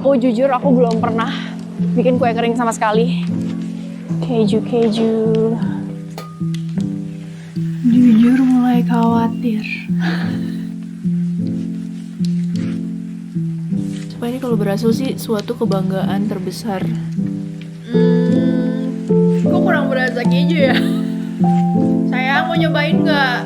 Aku jujur aku belum pernah bikin kue kering sama sekali. Keju. Jujur mulai khawatir. Supaya ini kalau berhasil sih suatu kebanggaan terbesar. Kok kurang berasa keju ya? Sayang mau nyobain nggak?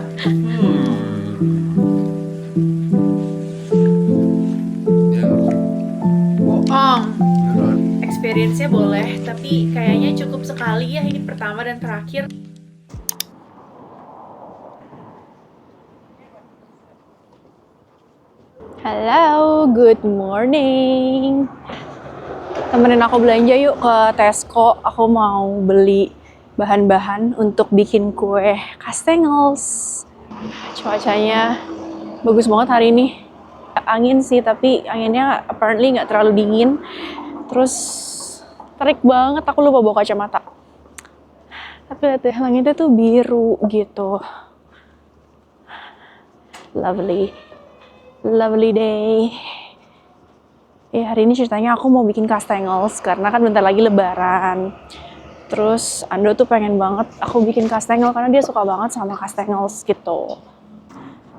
Bohong. Experience-nya boleh, tapi kayaknya cukup sekali ya, ini pertama dan terakhir. Halo, good morning. Temenin aku belanja yuk ke Tesco. Aku mau beli bahan-bahan untuk bikin kue kastengels. Cuacanya bagus banget hari ini. Angin sih, tapi anginnya apparently nggak terlalu dingin. Terus terik banget, aku lupa bawa kacamata. Tapi lihat deh, langitnya tuh biru gitu. Lovely day. Hari ini ceritanya aku mau bikin kastengels karena kan bentar lagi lebaran. Terus Ando tuh pengen banget aku bikin kastengel karena dia suka banget sama kastengels gitu.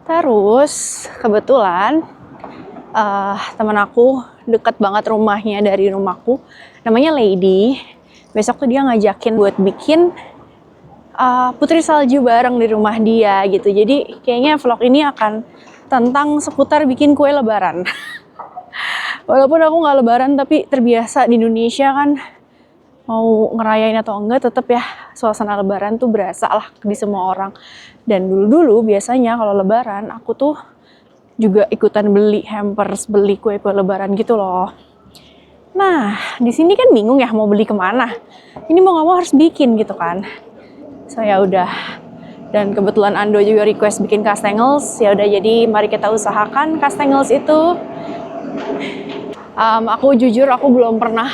Terus kebetulan teman aku deket banget rumahnya dari rumahku, namanya Lady. Besok tuh dia ngajakin buat bikin putri salju bareng di rumah dia gitu. Jadi kayaknya vlog ini akan tentang seputar bikin kue lebaran. Walaupun aku nggak lebaran tapi terbiasa di Indonesia kan, mau ngerayain atau enggak tetap ya suasana lebaran tuh berasa lah di semua orang. Dan dulu biasanya kalau lebaran aku tuh juga ikutan beli hampers, beli kue-kue lebaran gitu loh. Nah, di sini kan bingung ya mau beli kemana. Ini mau nggak mau harus bikin gitu kan. Saya udah. Dan kebetulan Ando juga request bikin kastengels. Ya udah, jadi mari kita usahakan kastengels itu. Aku jujur aku belum pernah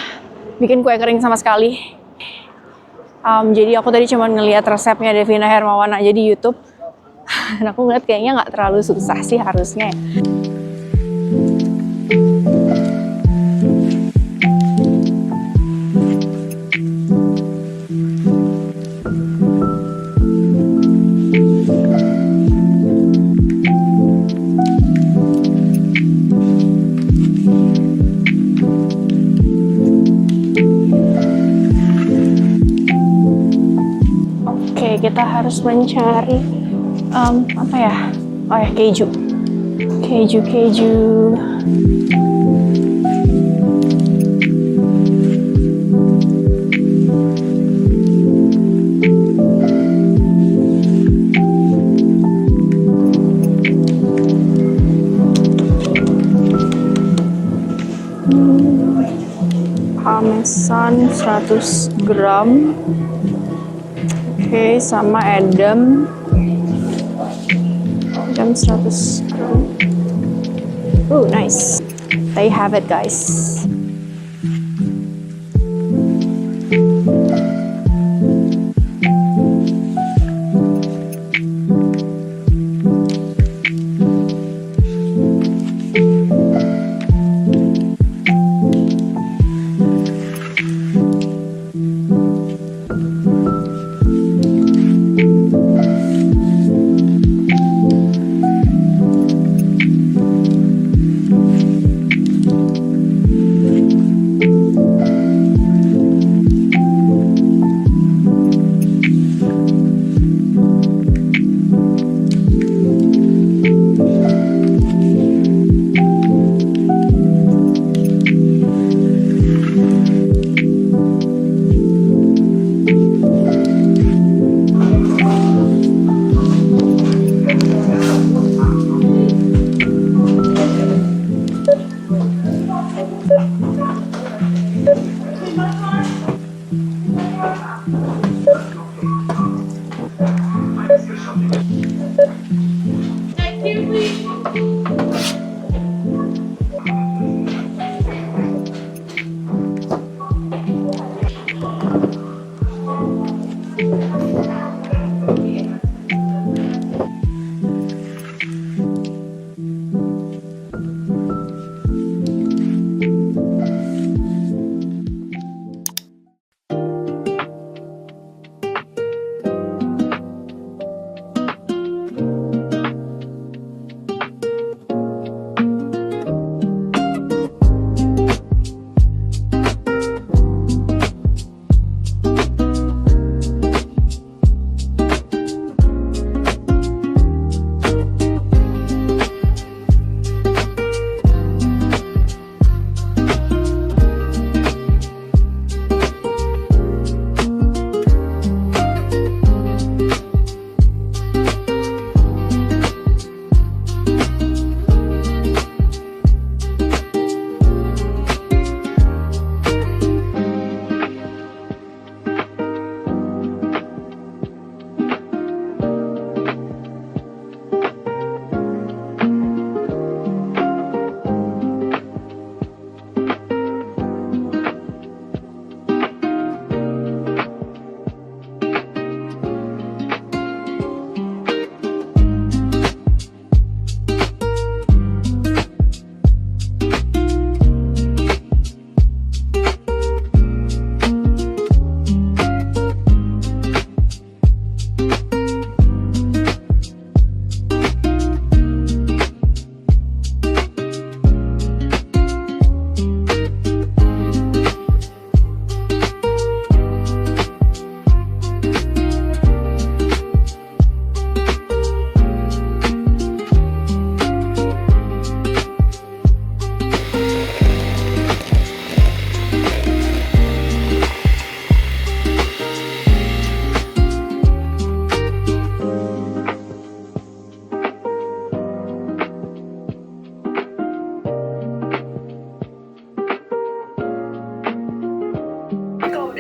bikin kue kering sama sekali. Jadi aku tadi cuma ngeliat resepnya Devina Hermawan aja di YouTube. Dan aku ngeliat kayaknya nggak terlalu susah sih harusnya. Oke, kita harus mencari apa ya? Oh ya, keju. Parmesan 100 gram. Oke, sama edam 100 gram. Nice. There you have it, guys.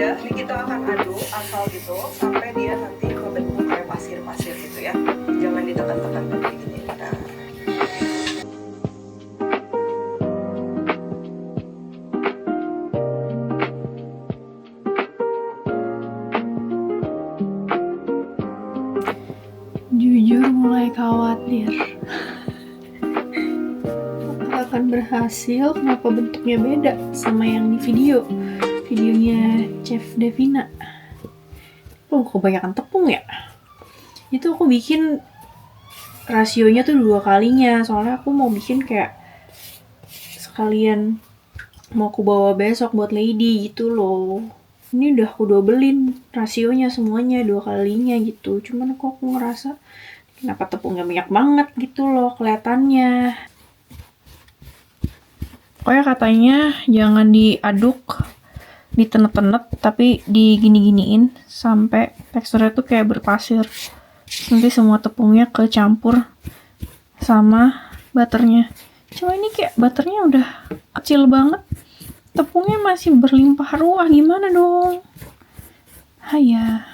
udah, ini kita akan aduk asal gitu sampai dia nanti membentuk kayak pasir-pasir gitu ya. Jangan ditekan-tekan kayak gini. Nah. Jujur mulai khawatir akan berhasil. Kenapa bentuknya beda sama yang di videonya Chef Devina. Kebanyakan tepung ya. Itu aku bikin rasionya tuh 2 kalinya, soalnya aku mau bikin kayak sekalian mau aku bawa besok buat lady gitu loh. Ini udah aku dobelin rasionya semuanya 2 kalinya gitu. Cuman aku ngerasa kenapa tepungnya banyak banget gitu loh kelihatannya. Pokoknya katanya jangan diaduk, ditenet-tenet, tapi digini-giniin sampai teksturnya tuh kayak berpasir. Nanti semua tepungnya kecampur sama butternya. Cuma ini kayak butternya udah kecil banget, tepungnya masih berlimpah ruah, gimana dong? Haya.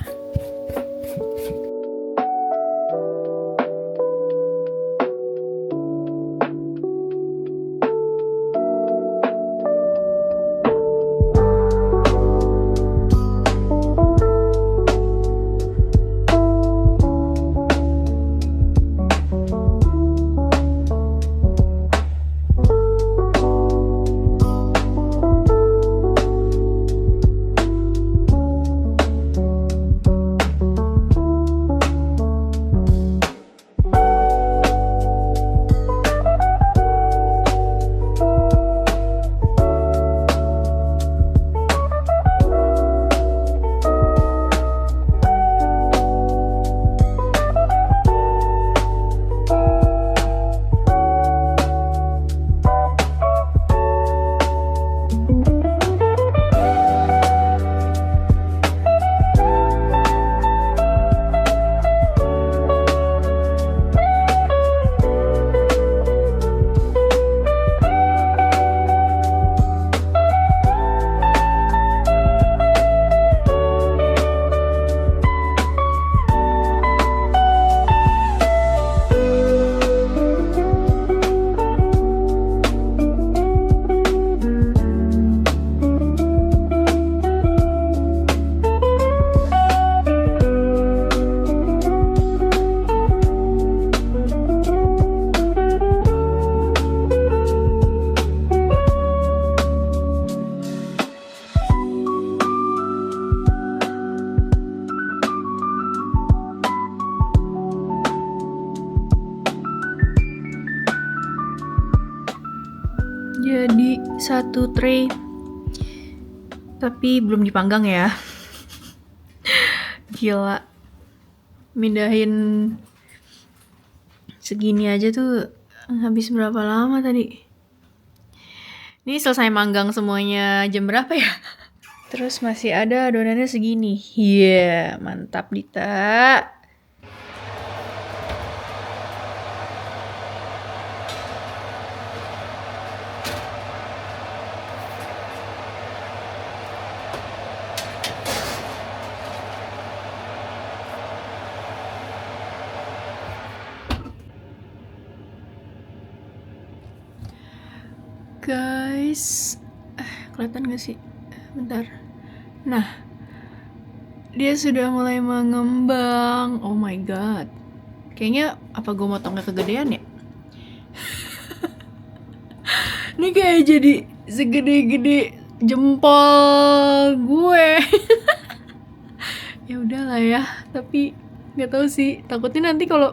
Jadi 1 tray, tapi belum dipanggang ya. Gila, mindahin segini aja tuh habis berapa lama tadi. Ini selesai manggang semuanya jam berapa ya? Terus masih ada adonannya segini. Iya, mantap Dita. Guys, kelihatan gak sih? Bentar. Nah, dia sudah mulai mengembang. Oh my god. Kayaknya apa gue motongnya kegedean ya? Ini kayak jadi segede-gede jempol gue. Ya udahlah ya, tapi nggak tahu sih. Takutnya nanti kalau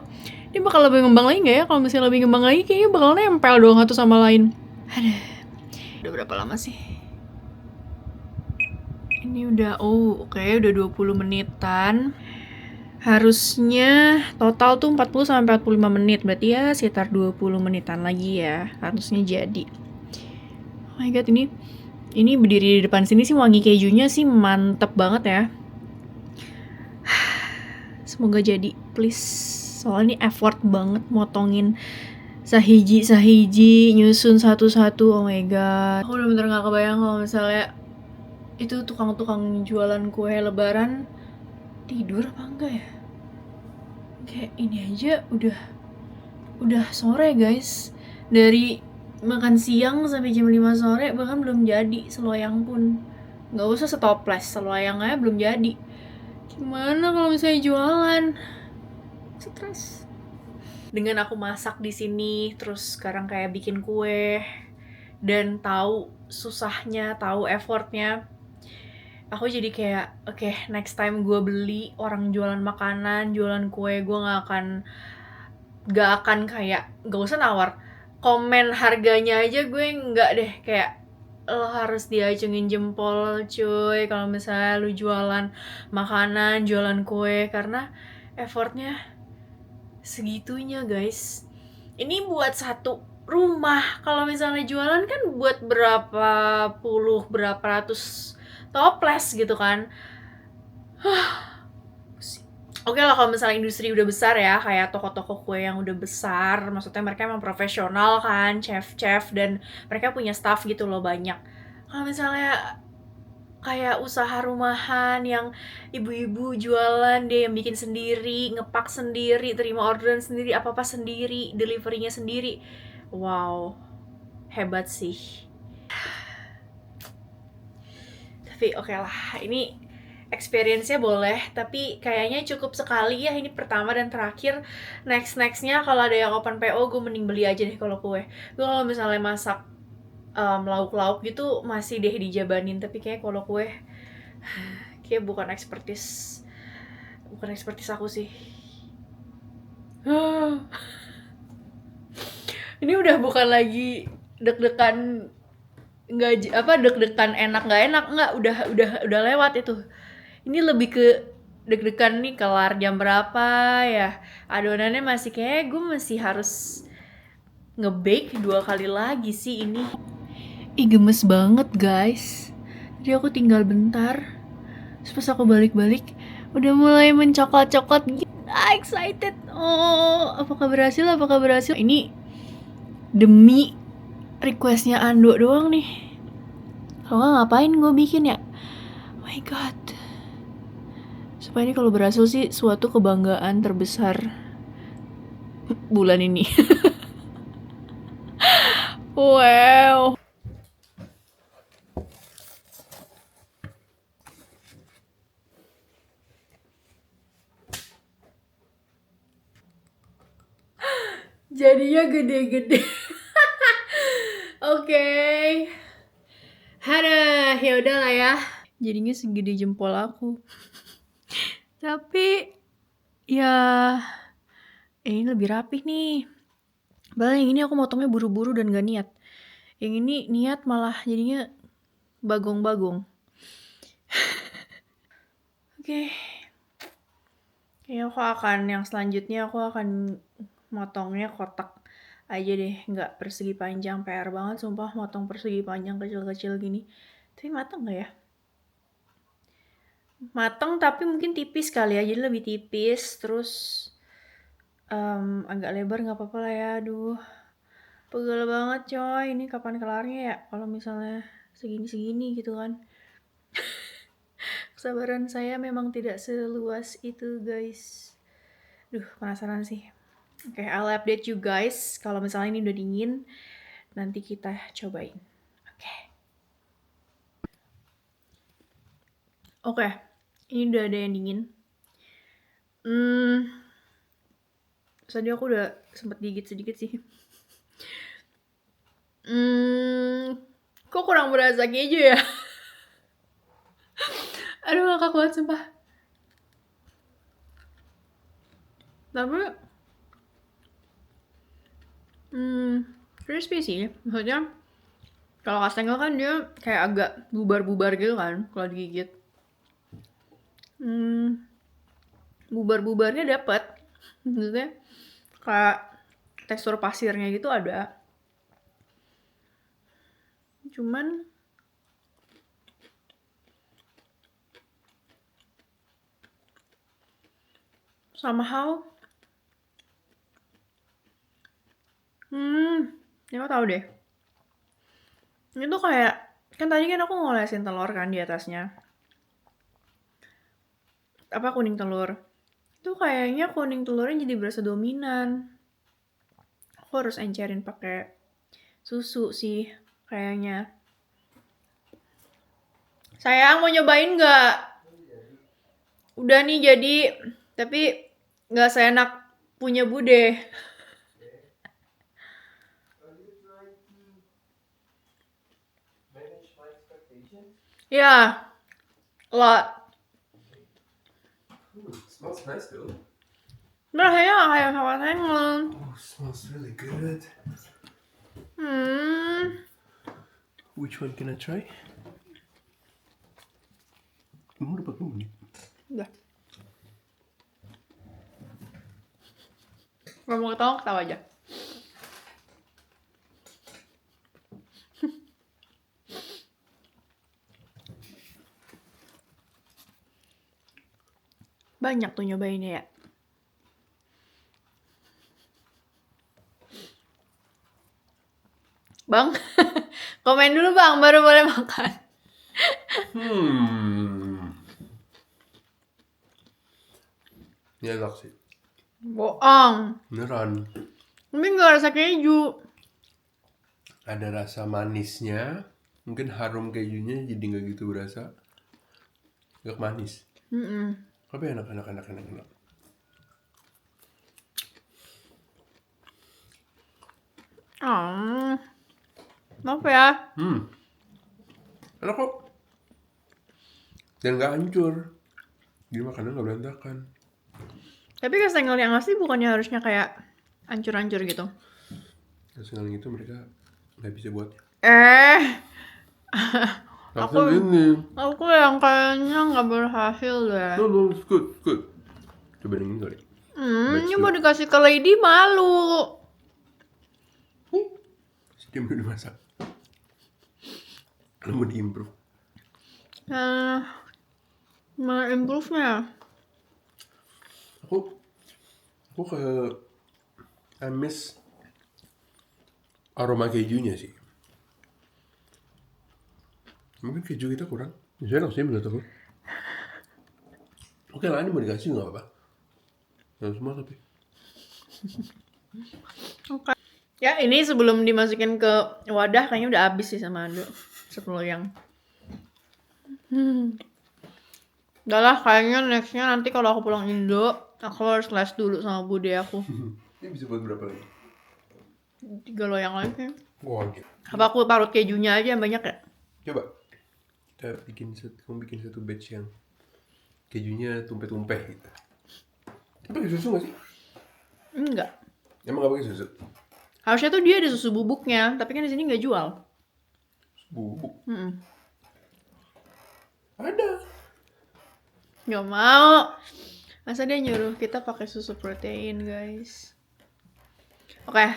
dia bakal lebih ngembang lagi nggak ya? Kalau misalnya lebih ngembang lagi, kayaknya bakal nempel dong satu sama lain. Aduh, udah berapa lama sih? Ini udah, udah 20 menitan. Harusnya total tuh 40-45 menit. Berarti ya sekitar 20 menitan lagi ya. Harusnya jadi. Oh my god, ini berdiri di depan sini sih wangi kejunya sih mantep banget ya. Semoga jadi, please. Soalnya ini effort banget motongin sahiji nyusun satu-satu. Oh my god, aku bener-bener gak kebayang kalau misalnya itu tukang-tukang jualan kue lebaran tidur apa enggak ya? Kayak ini aja udah sore guys. Dari makan siang sampai jam 5 sore bahkan belum jadi seloyang pun. Nggak usah setoples, seloyang aja belum jadi. Gimana kalau misalnya jualan? Stres. Dengan aku masak di sini, terus sekarang kayak bikin kue dan tahu susahnya, tahu effortnya, aku jadi kayak oke, next time gue beli orang jualan makanan, jualan kue, gue nggak akan kayak gak usah nawar komen harganya aja, gue nggak deh kayak lo harus diacungin jempol cuy kalau misalnya lu jualan makanan, jualan kue, karena effortnya segitunya guys. Ini buat satu rumah, kalau misalnya jualan kan buat berapa puluh, berapa ratus toples gitu kan. Oke lah kalau misalnya industri udah besar ya, kayak toko-toko kue yang udah besar, maksudnya mereka emang profesional kan, chef-chef, dan mereka punya staff gitu loh banyak. Kalau misalnya kayak usaha rumahan yang ibu-ibu jualan, dia yang bikin sendiri, ngepak sendiri, terima orderan sendiri, apa-apa sendiri, deliverynya sendiri. Wow, hebat sih. Tapi oke lah, ini experience-nya boleh, tapi kayaknya cukup sekali ya, ini pertama dan terakhir. Nextnya kalau ada yang open PO, gue mending beli aja deh kalau kue. Gue kalau misalnya masak lauk-lauk gitu masih deh dijabanin, tapi kayak kalau kue kayak bukan expertise aku sih. Ini udah bukan lagi deg-degan nggak deg-degan enak nggak, udah lewat itu. Ini lebih ke deg-degan nih kelar jam berapa ya, adonannya masih kayak gue masih harus nge-bake 2 kali lagi sih ini. Ih gemes banget guys, jadi aku tinggal bentar, terus pas aku balik-balik udah mulai mencoklat-coklat gitu. Excited. Oh, apakah berhasil ini demi requestnya Ando doang nih. Kalau nggak ngapain gue bikin ya? Oh my god. Supaya ini kalau berhasil sih suatu kebanggaan terbesar bulan ini. Wow. Jadinya gede-gede. Oke. Hada, ya udah lah ya. Jadinya segede jempol aku. Tapi ya ini lebih rapih nih. Padahal yang ini aku motongnya buru-buru dan gak niat. Yang ini niat malah jadinya bagong-bagong. Oke. Ya yang selanjutnya aku akan motongnya kotak aja deh, nggak persegi panjang. PR banget sumpah motong persegi panjang kecil-kecil gini. Tapi mateng nggak ya? Mateng tapi mungkin tipis kali ya, jadi lebih tipis. Terus agak lebar nggak apa-apa lah ya. Aduh, pegel banget coy. Ini kapan kelarnya ya? Kalau misalnya segini-segini gitu kan. Kesabaran saya memang tidak seluas itu guys. Duh, penasaran sih. Oke, I'll update you guys kalau misalnya ini udah dingin. Nanti kita cobain. Oke, ini udah ada yang dingin. Tadi aku udah sempet gigit sedikit sih. Kok kurang berasa keju ya? Aduh, ngakak banget sumpah. Tapi crispy sih. Maksudnya kalau kastengel kan dia kayak agak bubar-bubar gitu kan kalau digigit. Bubar-bubarnya dapet. Maksudnya kayak tekstur pasirnya gitu ada. Cuman somehow ini aku tahu deh. Ini tuh kayak Kan tadi kan aku ngolesin telur kan di atasnya. Apa kuning telur? Tuh kayaknya kuning telurnya jadi berasa dominan. Aku harus encerin pakai susu sih kayaknya. Sayang mau nyobain nggak? Udah nih jadi, tapi nggak seenak punya bude. Ya, a lot. Smells nice though. Rasanya nggak kayak sama sengon. Oh, smells really good. Which one can I try? Kamu udah pakai ini? Udah. Kalau mau ketawa, ketawa aja. Banyak tuh nyobainnya ya. Bang, komen dulu bang, baru boleh makan. Ini enak sih. Boong. Beneran. Ini nggak rasa keju. Ada rasa manisnya. Mungkin harum kejunya jadi nggak gitu berasa. Nggak manis. Tapi enak. Apa ya? Enak kok. Dan nggak hancur. Jadi makannya nggak berantakan. Tapi kastengel yang asli bukannya harusnya kayak hancur-hancur gitu? Sekarang itu mereka nggak bisa buat. Aku- ini. Aku yang kayaknya nggak berhasil deh. No, it's good. Coba ini kali. Ini mau dikasih ke Lady malu. Dia udah dimasak. Lu mau diimprove. Mana improve-nya? Aku I miss aroma kejunya sih. Mungkin keju kita kurang. Bisa enak sih menurut aku. Oke lah, ini mau dikasih nggak apa-apa. Jangan semua tapi. Oke. Ya ini sebelum dimasukin ke wadah kayaknya udah habis sih sama Ando. 10 loyang. Udah lah kayaknya nextnya nanti kalau aku pulang Indo, aku harus les dulu sama bude aku. Ini bisa buat berapa lagi? 3 loyang lagi. Wah, gitu. Apa aku parut kejunya aja yang banyak ya? Coba. Kamu bikin satu batch yang kejunya tumpeh-tumpeh gitu. Tapi pakai susu nggak sih? Enggak. Emang nggak pakai susu? Harusnya tuh dia ada susu bubuknya, tapi kan di sini nggak jual. Bubuk. Mm-mm. Ada. Nggak mau. Masa dia nyuruh kita pakai susu protein, guys. Oke.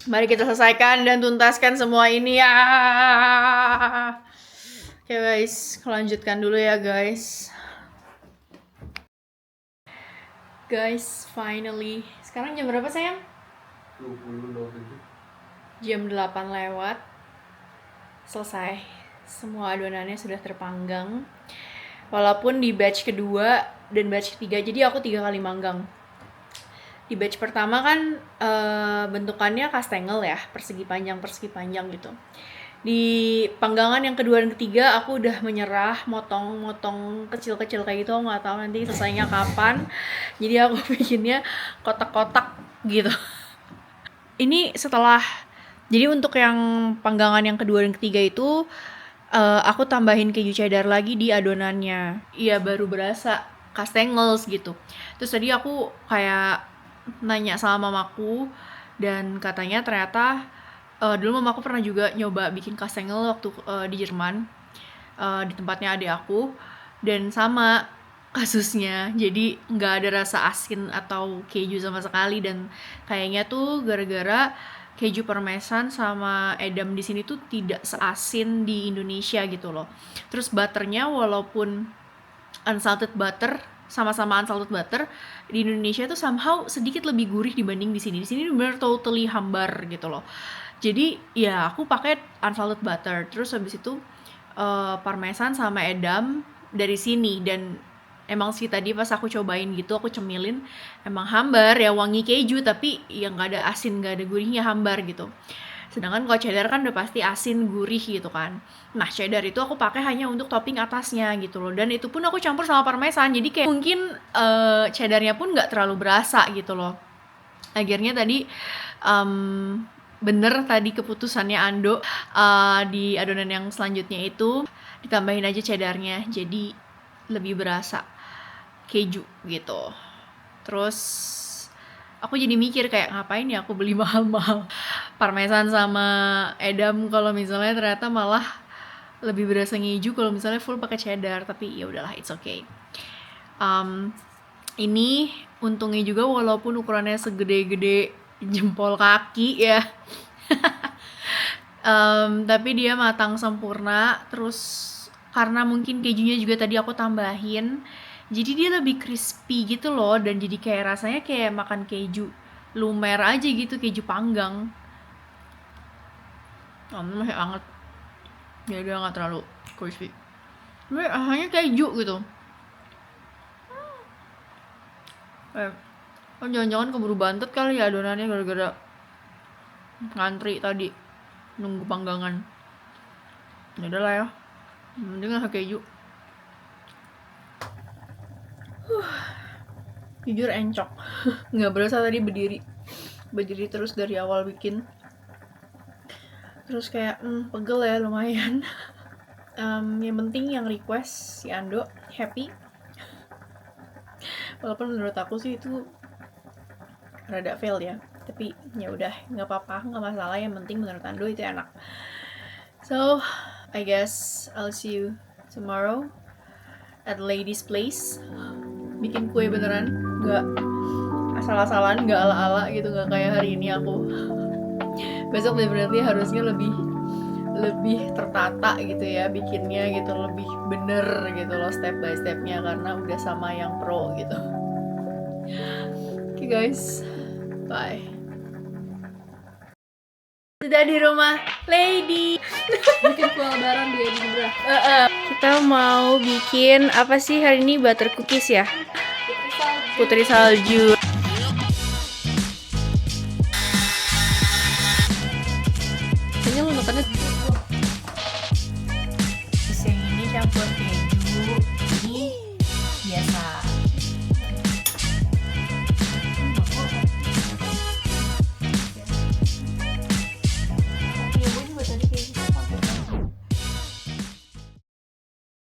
Mari kita selesaikan dan tuntaskan semua ini ya. Oke guys, lanjutkan dulu ya guys. Guys, finally. Sekarang jam berapa sayang? 20 Jam 8 lewat. Selesai. Semua adonannya sudah terpanggang. Walaupun di batch kedua dan batch ketiga, jadi aku 3 kali manggang. Di batch pertama kan bentukannya kastengel ya, persegi panjang gitu. Di panggangan yang kedua dan ketiga aku udah menyerah, motong kecil-kecil kayak gitu, nggak tahu nanti selesainya kapan. Jadi aku bikinnya kotak-kotak gitu. Ini setelah, jadi untuk yang panggangan yang kedua dan ketiga itu aku tambahin keju cheddar lagi di adonannya. Iya baru berasa kastengels gitu. Terus tadi aku kayak nanya sama mamaku dan katanya ternyata dulu mamaku pernah juga nyoba bikin kastengel waktu di Jerman di tempatnya adik aku dan sama kasusnya, jadi nggak ada rasa asin atau keju sama sekali dan kayaknya tuh gara-gara keju parmesan sama edam di sini tuh tidak seasin di Indonesia gitu loh. Terus butternya walaupun unsalted butter, sama-sama unsalted butter, di Indonesia tuh somehow sedikit lebih gurih dibanding di sini. Di sini benar totally hambar gitu loh. Jadi ya aku pakai unsalted butter. Terus habis itu parmesan sama edam dari sini. Dan emang sih tadi pas aku cobain gitu, aku cemilin, emang hambar ya, wangi keju tapi yang nggak ada asin, nggak ada gurihnya, hambar gitu. Sedangkan kalau cheddar kan udah pasti asin, gurih gitu kan. Nah, cheddar itu aku pakai hanya untuk topping atasnya gitu loh. Dan itu pun aku campur sama parmesan. Jadi kayak mungkin cheddarnya pun nggak terlalu berasa gitu loh. Akhirnya tadi bener tadi keputusannya Ando, di adonan yang selanjutnya itu ditambahin aja cheddarnya. Jadi lebih berasa keju gitu. Terus aku jadi mikir kayak ngapain ya aku beli mahal-mahal parmesan sama edam kalau misalnya ternyata malah lebih berasa ngeju kalau misalnya full pakai cheddar. Tapi ya udahlah, it's okay. Ini untungnya juga walaupun ukurannya segede-gede jempol kaki ya. Tapi dia matang sempurna. Terus karena mungkin kejunya juga tadi aku tambahin, jadi dia lebih crispy gitu loh. Dan jadi kayak rasanya kayak makan keju lumer aja gitu, keju panggang. Ini masih hangat, ya dia nggak terlalu crispy, tapi rasanya keju gitu. Jangan-jangan keburu bantet kali ya adonannya gara-gara ngantri tadi nunggu panggangan. Ya udah lah ya, mending rasa keju. Jujur encok. Nggak berasa tadi berdiri terus dari awal bikin. Terus kayak pegel ya lumayan. Yang penting yang request si Ando happy. Walaupun menurut aku sih itu rada fail ya, tapi ya udah, nggak apa-apa, nggak masalah. Yang penting menurut Ando itu enak. So I guess I'll see you tomorrow at Lady's Place. Bikin kue beneran, nggak asal-asalan, nggak ala-ala gitu, nggak kayak hari ini aku. Besok berarti harusnya lebih tertata gitu ya bikinnya gitu, lebih bener gitu loh step by stepnya, karena udah sama yang pro gitu. Okay guys, bye. Sudah di rumah Lady. Bikin kue lebaran dia di sebelah. Kita mau bikin apa sih hari ini? Butter cookies ya? Putri salju. Kayaknya lu makannya Yang ini campur